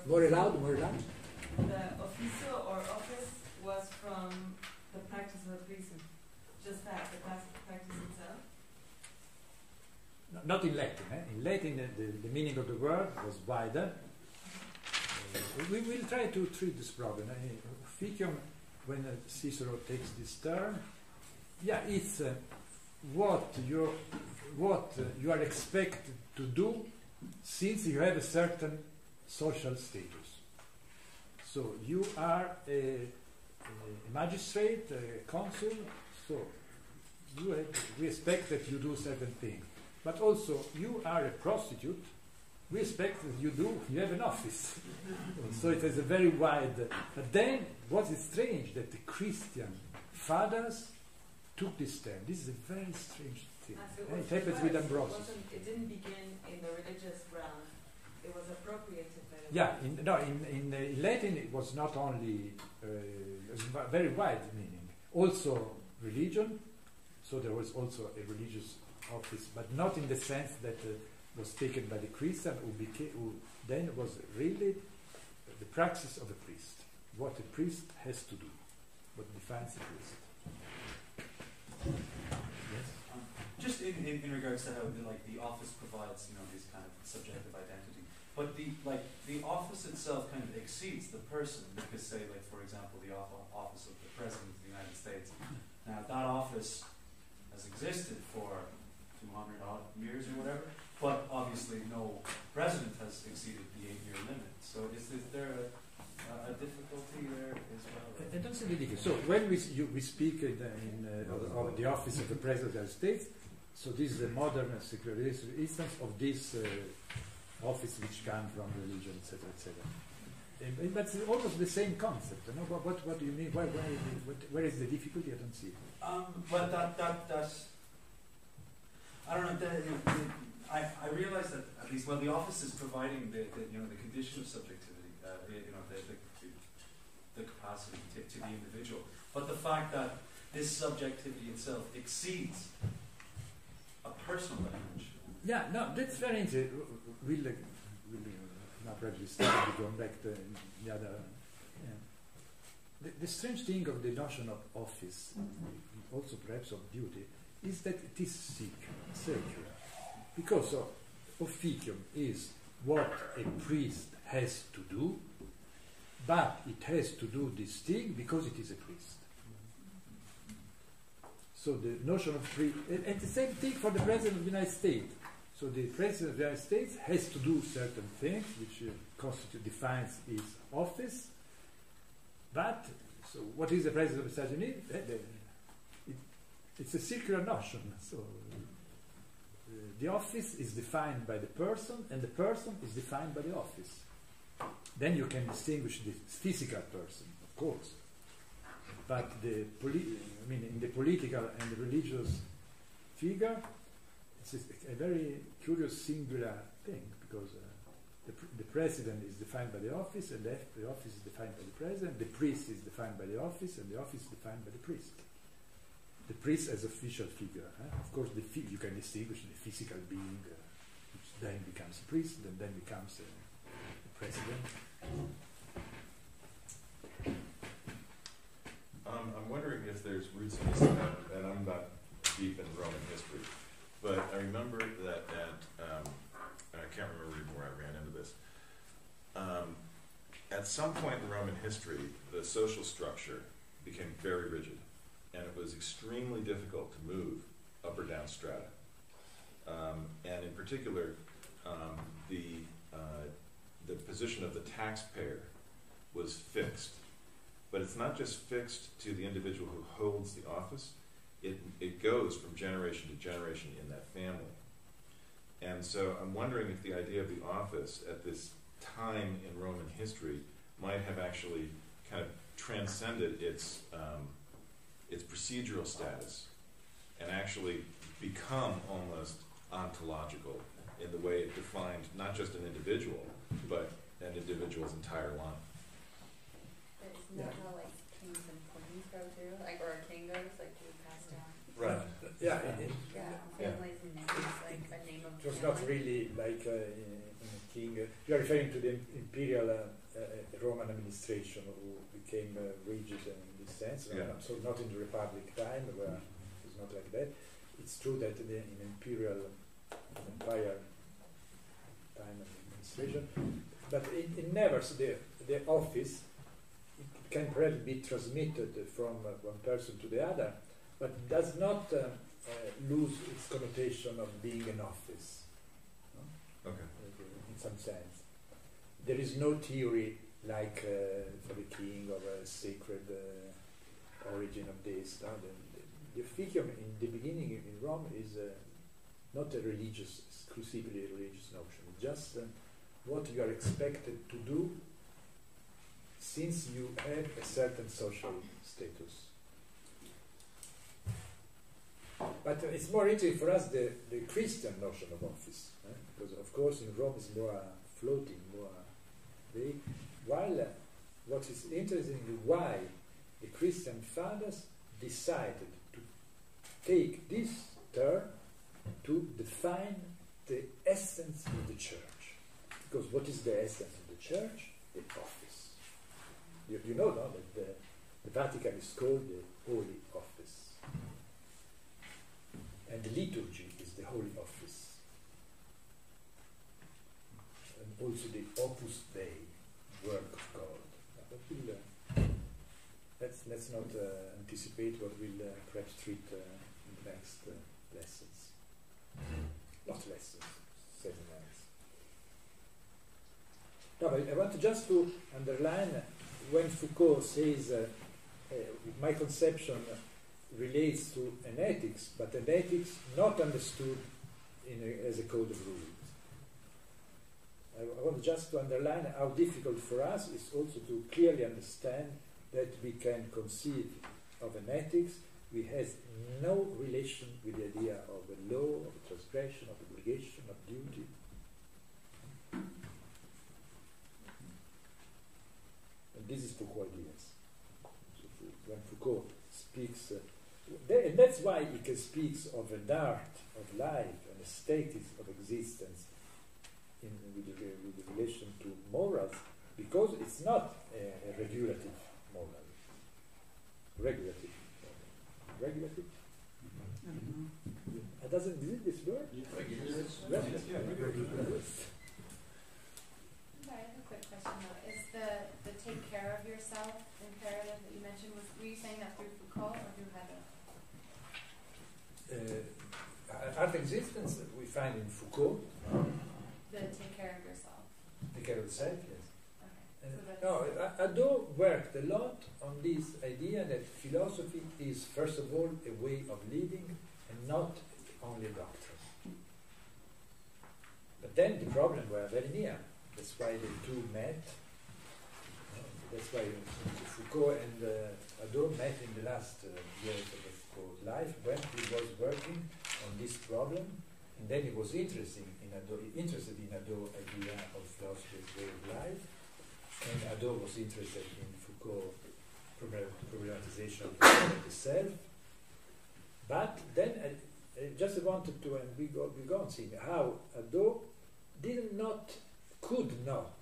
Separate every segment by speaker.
Speaker 1: More loud, more loud.
Speaker 2: The officio or office was from the practice of reason. Just that, the practice itself.
Speaker 1: No, not in Latin. In Latin, the meaning of the word was wider. We will try to treat this problem. Officium, when Cicero takes this term, it's what you are expected to do since you have a certain social status. So you are a magistrate, a consul, so we expect that you do certain things. But also, you are a prostitute, we expect that you have an office. So it is a very wide. But then, what is strange that the Christian fathers took this term. This is a very strange thing.
Speaker 2: So
Speaker 1: it happens with Ambrosius.
Speaker 2: It didn't begin in the religious realm. It was appropriated by the
Speaker 1: in Latin it was not only it was very wide meaning. Also religion. So there was also a religious office, but not in the sense that was taken by the Christian who then was really the praxis of a priest. What a priest has to do. What defines a priest. Yes.
Speaker 3: Just in regards to how the office provides these kind of subjective identity, but the office itself kind of exceeds the person, because say for example the office of the President of the United States. Now that office has existed for 200 odd years or whatever, but obviously no president has exceeded the 8-year limit. So is there a difficulty there as well?
Speaker 1: I don't see the difficulty. So when we speak of the office of the President of the United States, so this is a modern secularized instance of this office which comes from religion, etc., etc. But it's almost the same concept. You know? What do you mean? Where is the difficulty? I don't see it.
Speaker 3: But that's I don't know. I realize that at least the office is providing the condition of subjectivity, the capacity to the individual. But the fact that this subjectivity itself exceeds a personal language.
Speaker 1: Yeah, no, that's very interesting. We'll not probably start going back to the other. Yeah. The strange thing of the notion of office, also perhaps of duty, is that it is secular. Because officium is what a priest has to do, but it has to do this thing because it is a priest. So the notion of priest, and the same thing for the President of the United States. So the President of the United States has to do certain things which defines his office. But so what is the President of the Estados Unidos? It's a circular notion. So the office is defined by the person, and the person is defined by the office. Then you can distinguish the physical person, of course. But in the political and the religious figure, it's a very curious singular thing, because the president is defined by the office, and the office is defined by the president. The priest is defined by the office, and the office is defined by the priest. The priest as official figure. Of course, you can distinguish the physical being, which then becomes a priest, and then becomes a president.
Speaker 4: I'm wondering if there's roots in this, and I'm not deep in Roman history, but I remember that I can't remember even where I ran into this. At some point in Roman history, the social structure became very rigid, and it was extremely difficult to move up or down strata. And in particular, the position of the taxpayer was fixed. But it's not just fixed to the individual who holds the office. It goes from generation to generation in that family. And so I'm wondering if the idea of the office at this time in Roman history might have actually kind of transcended its procedural status and actually become almost ontological in the way it defined not just an individual, but an individual's entire line.
Speaker 5: Isn't that how kings and queens go too? Or a king goes, you pass down.
Speaker 1: Right. Yeah.
Speaker 5: Families and names, a name of
Speaker 1: It was
Speaker 5: family.
Speaker 1: not really like in a king. You are referring to the imperial Roman administration, who became rigid in this sense.
Speaker 4: Yeah.
Speaker 1: So not in the Republic time, where it's not like that. It's true that in imperial empire time of administration, but it never. So the office, it can perhaps be transmitted from one person to the other, but does not lose its connotation of being an office. No?
Speaker 4: Okay.
Speaker 1: In some sense, there is no theory like for the king of a sacred origin of this. No? The officium in the beginning in Rome is not a religious, exclusively religious notion. Just what you are expected to do since you have a certain social status. But it's more interesting for us the Christian notion of office, because of course in Rome it's more floating, more vague. While what is interesting is why the Christian fathers decided to take this term to define the essence of the church. Because what is the essence of the church? The office. You know, no, that the Vatican is called the Holy Office. And the liturgy is the Holy Office. And also the Opus Dei, work of God. But let's not anticipate what we'll perhaps treat in the next lessons. Not lessons, seminars. No, but I want just to underline when Foucault says my conception relates to an ethics, but an ethics not understood as a code of rules. I want just to underline how difficult for us is also to clearly understand that we can conceive of an ethics which has no relation with the idea of a law, of a transgression, of obligation, of duty. And this is Foucault ideas. So when Foucault speaks, and that's why he speaks of an art of life and a status of existence with the relation to morals, because it's not a regulative moral. Regulative. Regulative? Doesn't exist this word?
Speaker 3: Regulative.
Speaker 5: Okay, I have a quick question though. Is the take care of yourself imperative that you mentioned, were you saying that through Foucault or through Heidegger?
Speaker 1: Art existence we find in Foucault.
Speaker 5: The take care of yourself.
Speaker 1: Take care of self, yes.
Speaker 5: Okay.
Speaker 1: No, Hadot worked a lot on this idea that philosophy is first of all a way of living and not only a doctrine. But then the problems were very near. That's why the two met. That's why Foucault and Hadot met in the last years of Foucault's life when he was working on this problem, and then he was interested in Hadot's idea of philosophy as way of life, and Hadot was interested in Foucault's problematization of the self. But then I just wanted to, and we go on seeing how Hadot could not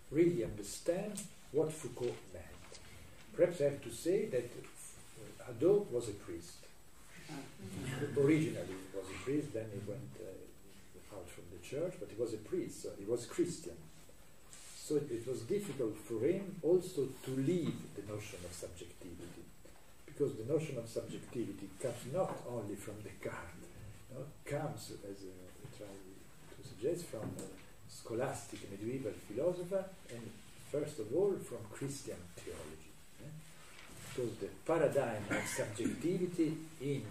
Speaker 1: really understand what Foucault meant. Perhaps I have to say that Hadot was a priest. Originally he was a priest, then he went out from the church, but he was a priest, so he was Christian. So it was difficult for him also to leave the notion of subjectivity, because the notion of subjectivity comes not only from Descartes, comes, as I try to suggest, from a scholastic medieval philosopher, and first of all from Christian theology. Because the paradigm of subjectivity in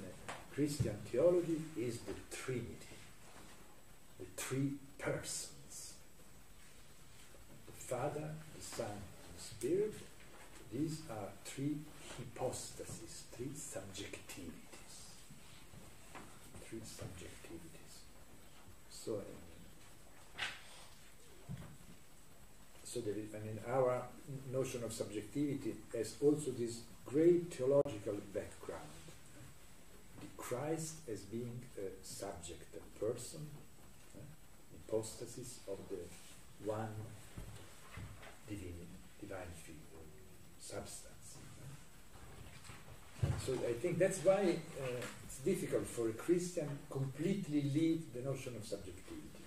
Speaker 1: Christian theology is the Trinity, the three persons. The Father, the Son, and the Spirit. These are three hypostases, three subjectivities. Three subjectivities. So there is, our notion of subjectivity has also this great theological background. The Christ as being a subject, a person, hypostasis of the one divine figure, substance. So I think that's why it's difficult for a Christian completely leave the notion of subjectivity.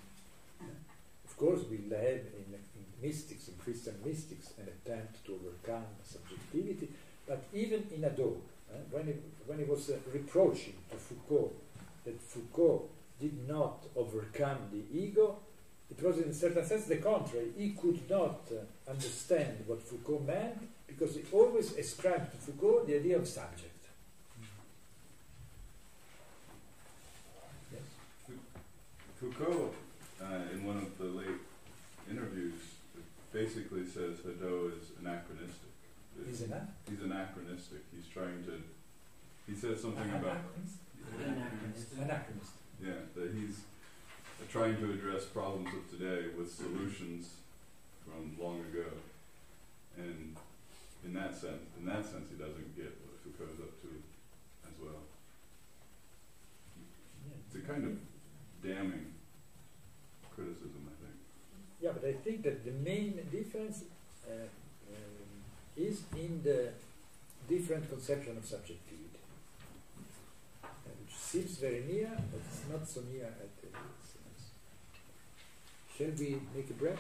Speaker 1: Of course, we'll have in mystics, in Christian mystics, an attempt to overcome subjectivity, but even in Adorno, when he was reproaching to Foucault that Foucault did not overcome the ego, it was in a certain sense the contrary. He could not understand what Foucault meant because he always ascribed to Foucault the idea of subject. Yes?
Speaker 6: Foucault, in one of the late interviews, basically says Hadot is anachronistic.
Speaker 1: He's
Speaker 6: He's anachronistic. He's trying to. He says something about.
Speaker 1: Anachronist.
Speaker 6: Yeah, that he's trying to address problems of today with solutions from long ago, and in that sense, he doesn't get what Foucault's up to as well. It's a kind of damning criticism, I think.
Speaker 1: Yeah, but I think that the main difference is in the different conception of subjectivity, which seems very near, but it's not so near at the sense. Shall we make a break?